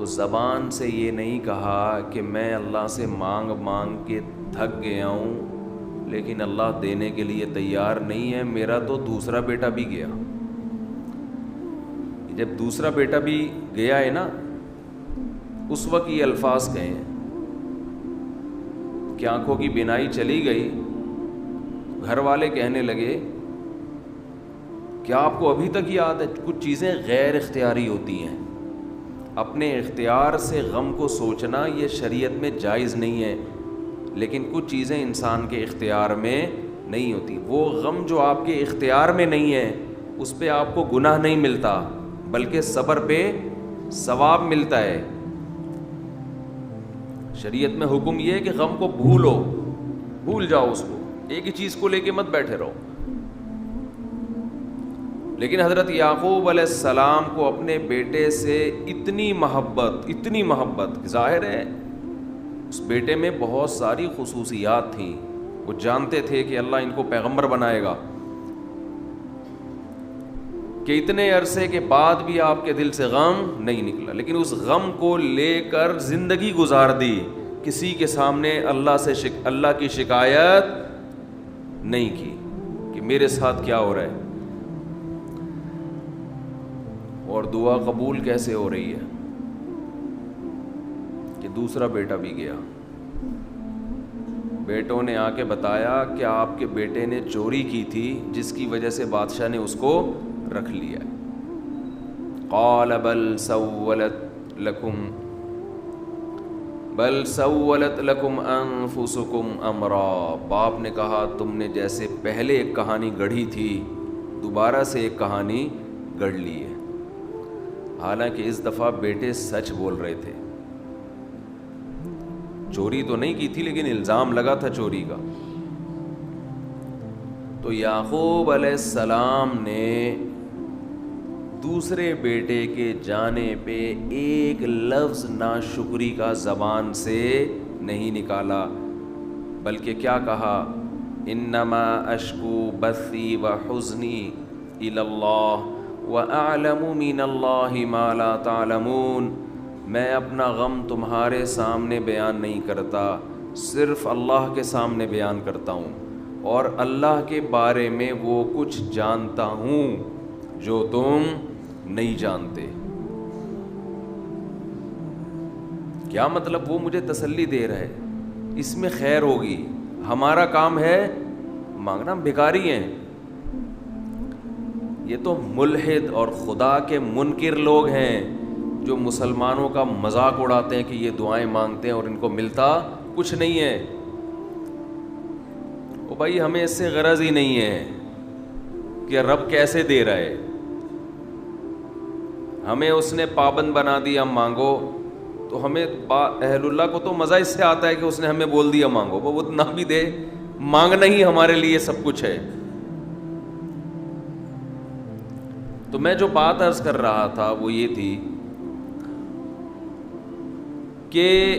تو زبان سے یہ نہیں کہا کہ میں اللہ سے مانگ مانگ کے تھک گیا ہوں لیکن اللہ دینے کے لیے تیار نہیں ہے، میرا تو دوسرا بیٹا بھی گیا۔ جب دوسرا بیٹا بھی گیا ہے نا، اس وقت یہ الفاظ کہے ہیں کہ آنکھوں کی بینائی چلی گئی، گھر والے کہنے لگے کیا آپ کو ابھی تک یاد ہے؟ کچھ چیزیں غیر اختیاری ہوتی ہیں، اپنے اختیار سے غم کو سوچنا یہ شریعت میں جائز نہیں ہے، لیکن کچھ چیزیں انسان کے اختیار میں نہیں ہوتی۔ وہ غم جو آپ کے اختیار میں نہیں ہے اس پہ آپ کو گناہ نہیں ملتا، بلکہ صبر پہ ثواب ملتا ہے۔ شریعت میں حکم یہ ہے کہ غم کو بھول جاؤ، اس کو ایک ہی چیز کو لے کے مت بیٹھے رہو۔ لیکن حضرت یعقوب علیہ السلام کو اپنے بیٹے سے اتنی محبت، ظاہر ہے اس بیٹے میں بہت ساری خصوصیات تھیں، وہ جانتے تھے کہ اللہ ان کو پیغمبر بنائے گا، کہ اتنے عرصے کے بعد بھی آپ کے دل سے غم نہیں نکلا، لیکن اس غم کو لے کر زندگی گزار دی، کسی کے سامنے اللہ کی شکایت نہیں کی کہ میرے ساتھ کیا ہو رہا ہے۔ اور دعا قبول کیسے ہو رہی ہے کہ دوسرا بیٹا بھی گیا، بیٹوں نے آ کے بتایا کہ آپ کے بیٹے نے چوری کی تھی جس کی وجہ سے بادشاہ نے اس کو رکھ لیا۔ قال بل سولت لکم انفسکم امرا، باپ نے کہا تم نے جیسے پہلے ایک کہانی گڑھی تھی دوبارہ سے ایک کہانی گڑھ لی ہے۔ حالانکہ اس دفعہ بیٹے سچ بول رہے تھے، چوری تو نہیں کی تھی لیکن الزام لگا تھا چوری کا۔ تو یعقوب علیہ السلام نے دوسرے بیٹے کے جانے پہ ایک لفظ ناشکری کا زبان سے نہیں نکالا، بلکہ کیا کہا؟ انما اشکو بثی وحزنی الی اللہ وَأَعْلَمُ مِنَ اللَّهِ مَا لَا تَعْلَمُونَ، میں اپنا غم تمہارے سامنے بیان نہیں کرتا، صرف اللہ کے سامنے بیان کرتا ہوں، اور اللہ کے بارے میں وہ کچھ جانتا ہوں جو تم نہیں جانتے۔ کیا مطلب؟ وہ مجھے تسلی دے رہا ہے، اس میں خیر ہوگی، ہمارا کام ہے مانگنا، ہم بھکاری ہیں۔ یہ تو ملحد اور خدا کے منکر لوگ ہیں جو مسلمانوں کا مذاق اڑاتے ہیں کہ یہ دعائیں مانگتے ہیں اور ان کو ملتا کچھ نہیں ہے۔ او بھائی، ہمیں اس سے غرض ہی نہیں ہے کہ رب کیسے دے رہا ہے، ہمیں اس نے پابند بنا دیا مانگو، تو ہمیں اہل اللہ کو تو مزہ اس سے آتا ہے کہ اس نے ہمیں بول دیا مانگو، وہ نہ بھی دے، مانگنا ہی ہمارے لیے سب کچھ ہے۔ تو میں جو بات عرض کر رہا تھا وہ یہ تھی کہ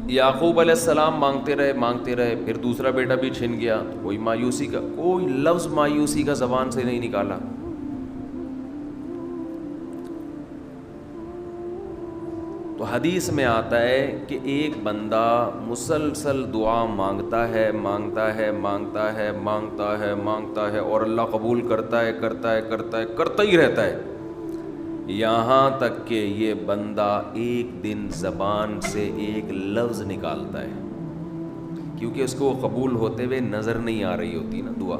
یعقوب علیہ السلام مانگتے رہے، پھر دوسرا بیٹا بھی چھن گیا، تو کوئی لفظ مایوسی کا زبان سے نہیں نکالا۔ تو حدیث میں آتا ہے کہ ایک بندہ مسلسل دعا مانگتا ہے اور اللہ قبول کرتا ہی رہتا ہے، یہاں تک کہ یہ بندہ ایک دن زبان سے ایک لفظ نکالتا ہے، کیونکہ اس کو قبول ہوتے ہوئے نظر نہیں آ رہی ہوتی نا دعا،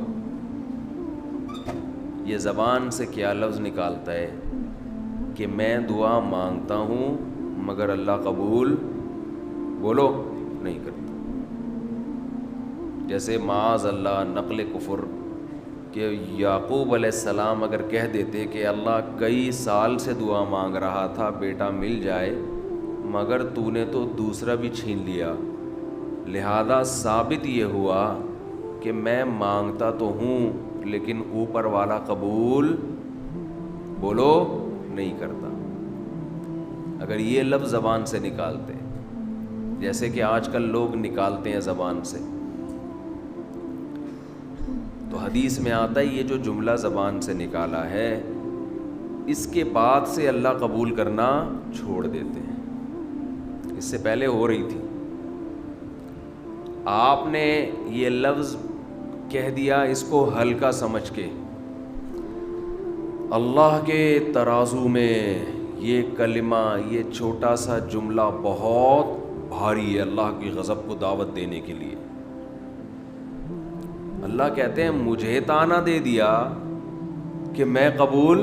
یہ زبان سے کیا لفظ نکالتا ہے کہ میں دعا مانگتا ہوں مگر اللہ قبول بولو نہیں کرتا۔ جیسے معاذ اللہ نقل کفر، کہ یعقوب علیہ السلام اگر کہہ دیتے کہ اللہ کئی سال سے دعا مانگ رہا تھا بیٹا مل جائے، مگر تو نے تو دوسرا بھی چھین لیا، لہذا ثابت یہ ہوا کہ میں مانگتا تو ہوں لیکن اوپر والا قبول بولو نہیں کرتا۔ اگر یہ لفظ زبان سے نکالتے، جیسے کہ آج کل لوگ نکالتے ہیں زبان سے، تو حدیث میں آتا ہے یہ جو جملہ زبان سے نکالا ہے اس کے بعد سے اللہ قبول کرنا چھوڑ دیتے ہیں۔ اس سے پہلے ہو رہی تھی. آپ نے یہ لفظ کہہ دیا اس کو ہلکا سمجھ کے. اللہ کے ترازو میں یہ کلمہ، یہ چھوٹا سا جملہ بہت بھاری ہے اللہ کی غضب کو دعوت دینے کے لیے. اللہ کہتے ہیں مجھے تانا دے دیا کہ میں قبول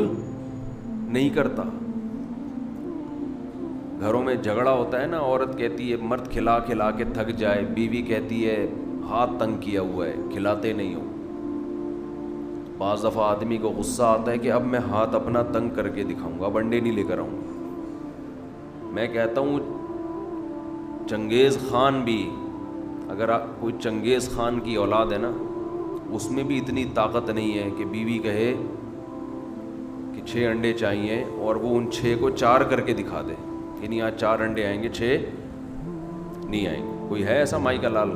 نہیں کرتا. گھروں میں جھگڑا ہوتا ہے نا، عورت کہتی ہے مرد کھلا کھلا کے تھک جائے، بیوی کہتی ہے ہاتھ تنگ کیا ہوا ہے کھلاتے نہیں ہو. بعض دفعہ آدمی کو غصہ آتا ہے کہ اب میں ہاتھ اپنا تنگ کر کے دکھاؤں گا، اب انڈے نہیں لے کر آؤں گا. میں کہتا ہوں چنگیز خان بھی، اگر کوئی چنگیز خان کی اولاد ہے نا، اس میں بھی اتنی طاقت نہیں ہے کہ بیوی کہے کہ 6 انڈے چاہیے اور وہ ان 6 کو 4 کر کے دکھا دے کہ نہیں آج 4 انڈے آئیں گے 6 نہیں آئیں گے. کوئی ہے ایسا مائی کا لال؟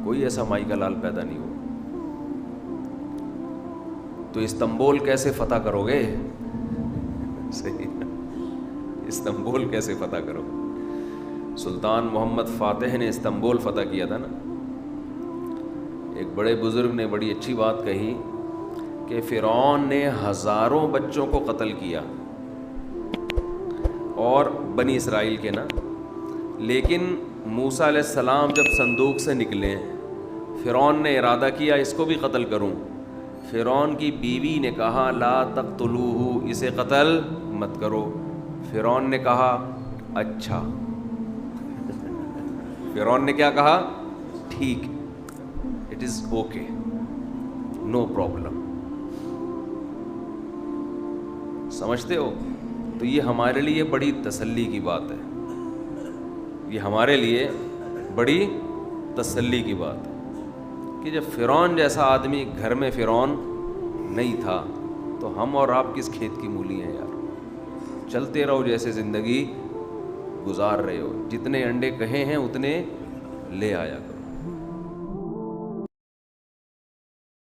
کوئی ایسا مائی کا لال پیدا نہیں ہو. تو استنبول کیسے فتح کرو گے؟ صحیح، استنبول کیسے فتح کرو؟ سلطان محمد فاتح نے استنبول فتح کیا تھا نا. ایک بڑے بزرگ نے بڑی اچھی بات کہی کہ فرعون نے ہزاروں بچوں کو قتل کیا اور بنی اسرائیل کے نا، لیکن موسیٰ علیہ السلام جب صندوق سے نکلے فرعون نے ارادہ کیا اس کو بھی قتل کروں. فرعون کی بیوی نے کہا لا تقتلوہ، اسے قتل مت کرو. فرعون نے کہا اچھا. فرعون نے کیا کہا؟ ٹھیک، it is okay, no problem. سمجھتے ہو؟ تو یہ ہمارے لیے بڑی تسلی کی بات ہے، یہ ہمارے لیے بڑی تسلی کی بات ہے کہ جب فرعون جیسا آدمی گھر میں فرعون نہیں تھا تو ہم اور آپ کس کھیت کی مولی ہیں یار. چلتے رہو جیسے زندگی گزار رہے ہو، جتنے انڈے کہے ہیں اتنے لے آیا کرو.